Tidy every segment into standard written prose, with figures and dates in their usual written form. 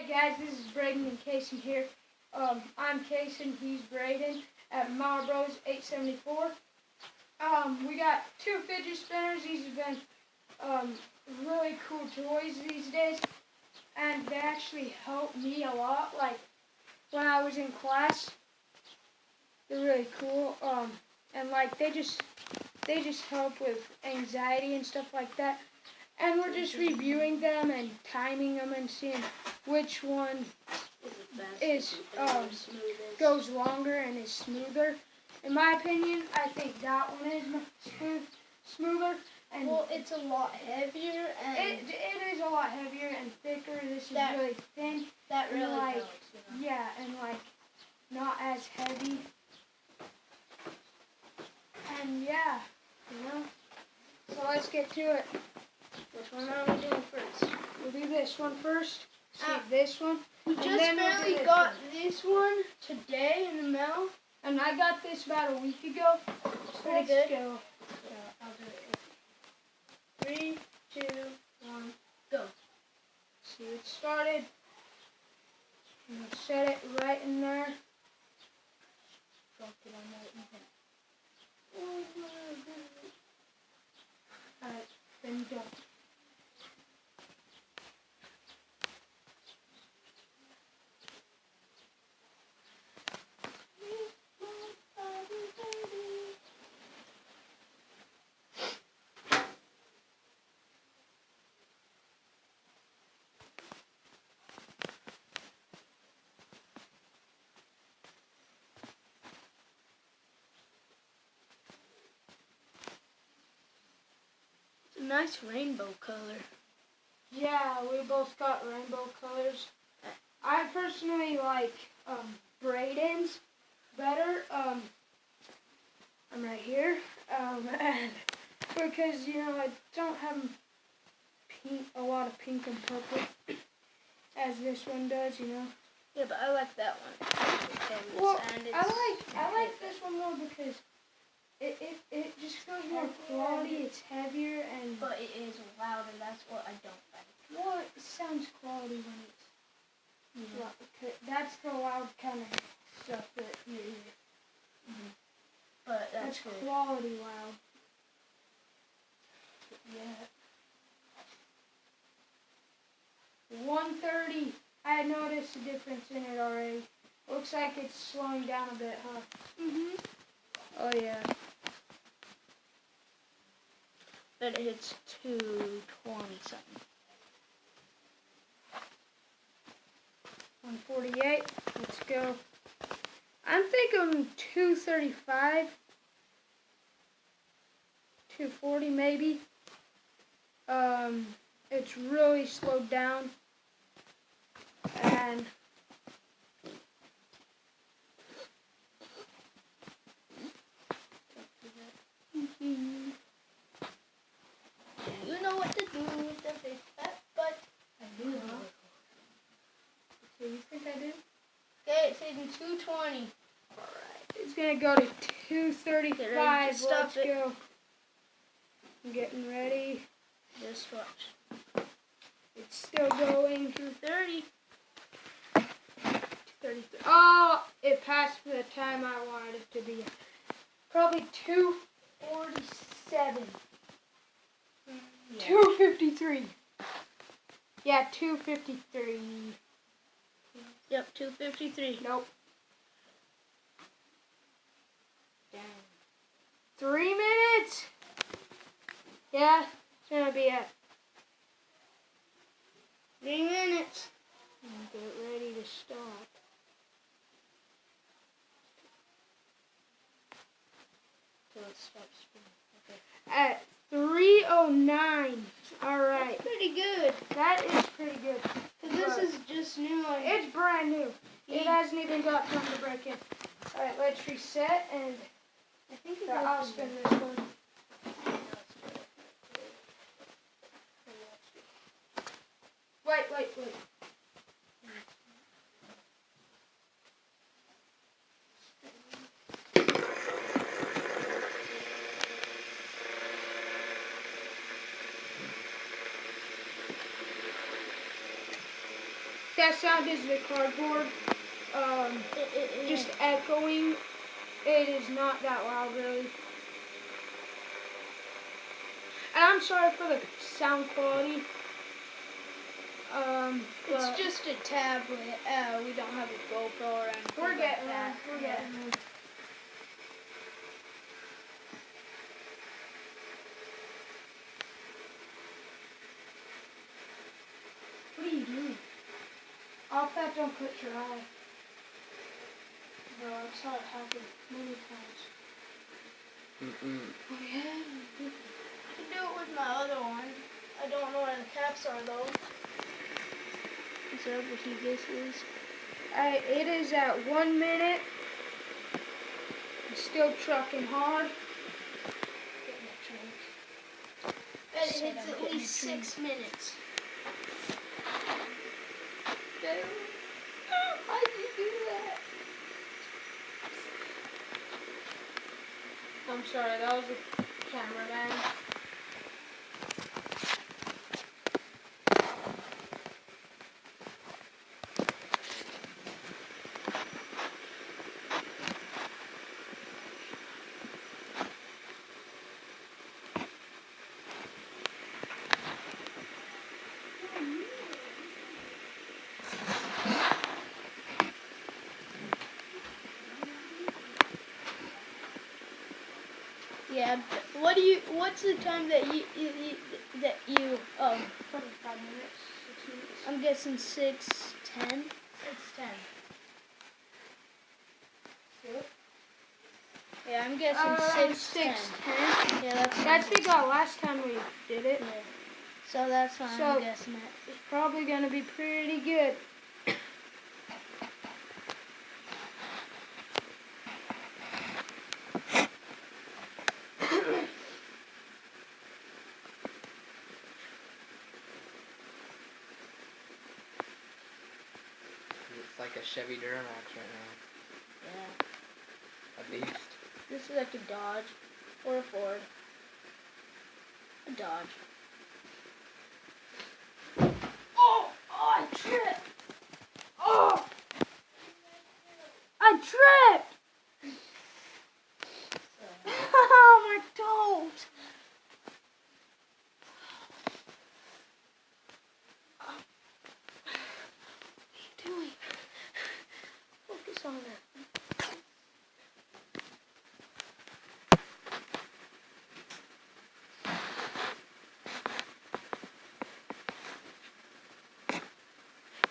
Hey guys, this is Braden and Casey here. I'm Casey and he's Braden at Mile Bros 874. We got two fidget spinners. These have been really cool toys these days, and they actually help me a lot. Like when I was in class, they're really cool. And like they just help with anxiety and stuff like that. And we're just reviewing them and timing them and seeing which one is goes longer and is smoother. In my opinion, I think that one is smoother. And well, it's a lot heavier and it is a lot heavier and thicker. This is really thin. That really like, helps. You know? Yeah, and like not as heavy. And yeah, you know. So let's get to it. Which one are we doing first? We'll do this one first. Save this one. We just barely got this one today in the mail. And I got this about a week ago. So let's good. Go. Yeah, I'll do it. 3, 2, 1, go. See it started. I'm going to set it right in there. Drop it on right in there. Alright, then go. Nice rainbow color. Yeah, we both got rainbow colors. I personally like Braden's better. I'm right here. And because, you know, I don't have a lot of pink and purple as this one does, you know. Yeah, but I like that one. Well, I like this one more because it just feels more quality. It's heavier and but it is louder. That's what I don't like. well, it sounds quality when it's loud. That's the loud kind of stuff that you hear. But That's good. quality loud. Yeah. 130. I noticed a difference in it already. Looks like it's slowing down a bit, huh? Oh yeah. But it hits 220 something. 148. Let's go. I'm thinking 235. 240 maybe. It's really slowed down. And You know what to do with the big fat butt. I do. So you think I do? Okay, it's hitting 220. Alright. It's gonna go to 235. Get ready to stop Let's go. I'm getting ready. Just watch. It's still going. 230. 233. Oh, it passed the time I wanted it to be. Probably 247. Yeah. 253. Yeah, 253. Yep, 253. Nope. Dang. 3 minutes? Yeah, it's gonna be at 3 minutes. get ready to stop. So it stops spinning. Okay. At 3:09. Alright. That's pretty good. That is pretty good. Because this is just new. It's brand new. It hasn't even got time to break in. Alright, let's reset and I think I'll spin this one. Wait. that sound is the cardboard just echoing. It is not that loud, really. And I'm sorry for the sound quality. It's just a tablet. We don't have a GoPro or anything. We're getting like there. that. We're getting there. What are you doing? I hope that don't cut your eye. Bro, I've saw it happen many times. Oh yeah? I can do it with my other one. I don't know where the caps are though. Is that what he guesses? It is at 1 minute. I'm still trucking hard. It hits at least 6 minutes. Why'd you do that? I'm sorry, that was a cameraman. Yeah. What's the time that you 5 minutes, 6 minutes. I'm guessing 6:10. 6:10. Yeah, I'm guessing 6:10. 6:10. Yeah, That's because last time we did it. Yeah. So that's why So- I'm guessing it. It's probably gonna be pretty good. It's like a Chevy Duramax right Yeah. now. A beast. This is like a Dodge or a Ford. A Dodge. Oh, I tripped. Oh, I tripped. Oh, my toes. What are you doing? Focus on that.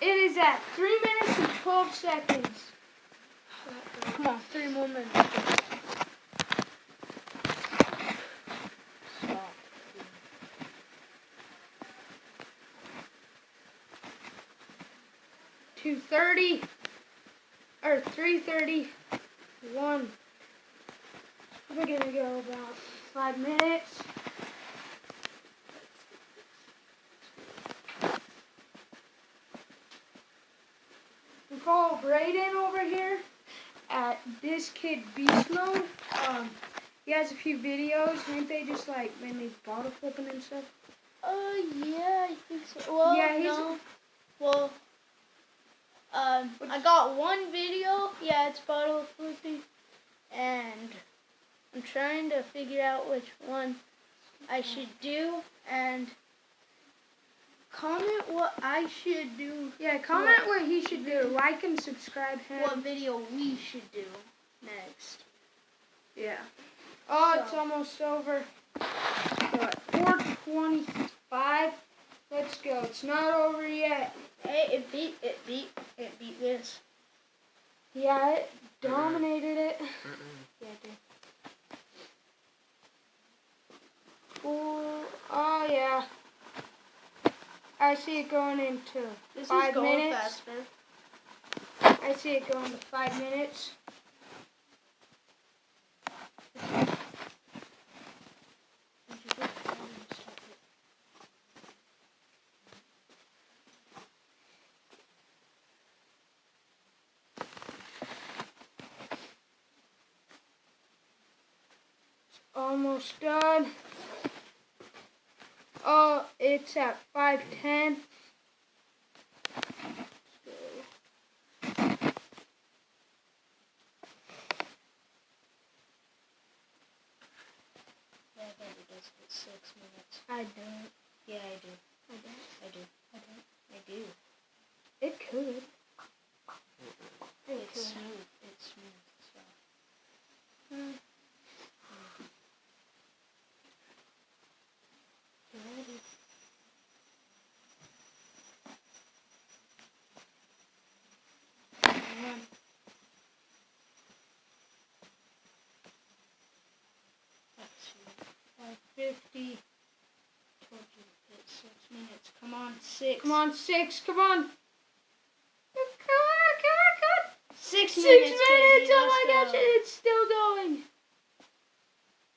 It is at 3 minutes and 12 seconds. Come on, 3 more minutes. Stop. 2:30 or 3:31. We're gonna go about 5 minutes. We call Brayden over here at This Kid Beast Mode. He has a few videos. Ain't they just like mainly bottle flipping and stuff? Yeah, I think so. Well, Yeah, he's- no. Well, I got one video. Yeah, it's bottle flipping, and I'm trying to figure out which one I should do. And comment what I should do. Yeah, comment what he should do. Like and subscribe him. What video we should do next. Yeah. Oh, So- it's almost over. What? 4:25. Let's go. It's not over yet. Hey, it beat this. Yeah, it dominated it. Yeah, it did. Oh yeah. I see it going into This 5 is going minutes. faster. I see it going to 5 minutes. Almost done. Oh, it's at 5:10. says it's 6 minutes. I don't. Yeah, I do. I don't. I do. I don't. I do. It could. It It's could. smooth. It's smooth. So. Mm. You ready? One. Let's see. 5:50. Told you it's 6 minutes. Come on, 6. Come on, 6. Come on. Come on. 6 6 minutes. minutes. Baby. Oh my Let's gosh, go. it's still going.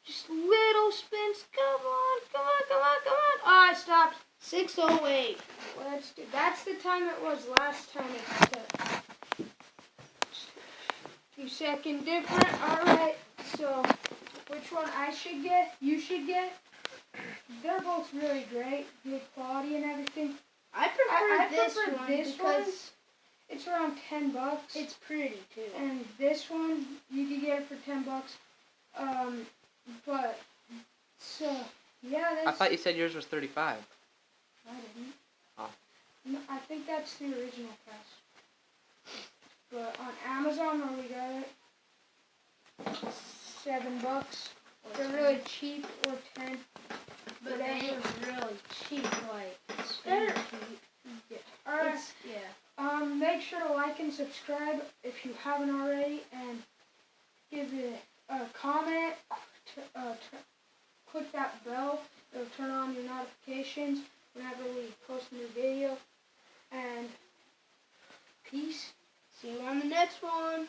Just little spins. Come on. Come on. Come on. Come on. Oh, I stopped. 6:08. Let's do. That's the time it was last time it set. 2-second different. All right. So, which one I should get? You should get. They're both really great, good quality and everything. I prefer this prefer one this because It's around $10. it's pretty too. And this one you can get it for $10. But so yeah, I that's. thought you said yours was 35. I didn't. Oh. No, I think that's the original price. But on Amazon, where we got it, $7. They're really cheap, or 10. But they ain't really cheap, like They're- cheap. Yeah. All right. Yeah. Make sure to like and subscribe if you haven't already, and give it a comment. Click that bell. It'll turn on your notifications whenever we post a new video. And peace. See you on the next one.